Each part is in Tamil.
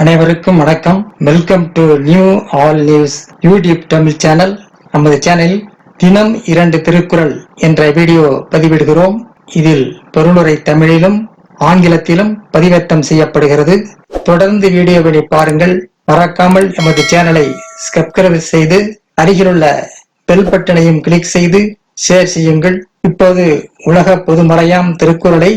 அனைவருக்கும் வணக்கம். Welcome to new all news YouTube Tamil channel. நமது சேனலில் தினம் 2 திருக்குறள் என்ற வீடியோ பதிவிடுகிறோம். இதில் பொருளுரை தமிழிலும் ஆங்கிலத்திலும் பதிவேற்றம் செய்யப்படுகிறது. தொடர்ந்து வீடியோவை பாருங்கள். மறக்காமல் எமது சேனலை சப்ஸ்கிரைப் செய்து அருகிலுள்ள பெல் பட்டனையும் கிளிக் செய்து ஷேர் செய்யுங்கள். இப்போது உலக பொதுமறையாம் திருக்குறளை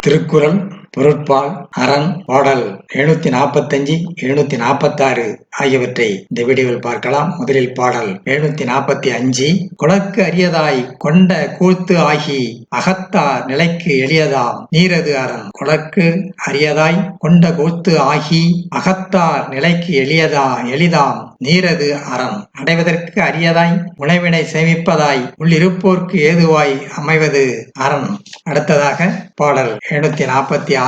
திருக்குறள் பொருட்பால், அரண், பாடல் 745, 746 ஆகியவற்றை இந்த வீடியோவில் பார்க்கலாம். முதலில் பாடல் 745. கொளக்கு அரியதாய் கொண்ட கூத்து ஆகி அகத்தார் நிலைக்கு எளியதாம் நீரது அரண். கொளக்கு அரியதாய் கொண்ட கூத்து ஆகி அகத்தார் நிலைக்கு எளிதாம் நீரது அரண். அடைவதற்கு அரியதாய் உணவினை சேமிப்பதாய் உள்ளிருப்போர்க்கு ஏதுவாய் அமைவது அரண். அடுத்ததாக பாடல் 746.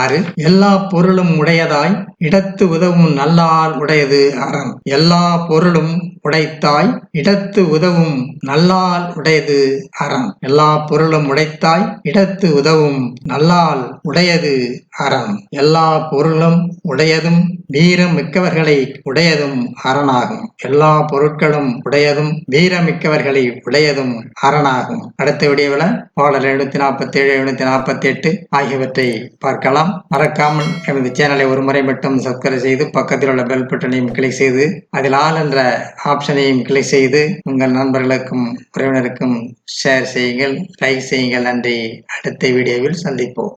எல்லா பொருளும் உடையதாய் இடத்து உதவும் நல்லால் உடையது அரண். எல்லா பொருளும் உடைத்தாய் இடத்து உதவும் நல்லால் உடையது அரண். எல்லா பொருளும் உடைத்தாய் இடத்து உதவும் நல்லால் உடையது அரண். எல்லா பொருளும் உடையதும் வீரம் மிக்கவர்களை உடையதும் அரணாகும். எல்லா பொருட்களும் உடையதும் வீரமிக்கவர்களை உடையதும் அரணாகும். அடுத்த வீடியோவில் பாடல் 747, 748 ஆகியவற்றை பார்க்கலாம். மறக்காமல் எமது சேனலை ஒரு முறை மட்டும் சப்ஸ்கிரைப் செய்து பக்கத்தில் உள்ள பெல் பட்டனையும் கிளிக் செய்து அதில் ஆல் என்ற ஆப்ஷனையும் கிளிக் செய்து உங்கள் நண்பர்களுக்கும் உறவினருக்கும் ஷேர் செய்யுங்கள், லைக் செய்யுங்கள். நன்றி. அடுத்த வீடியோவில் சந்திப்போம்.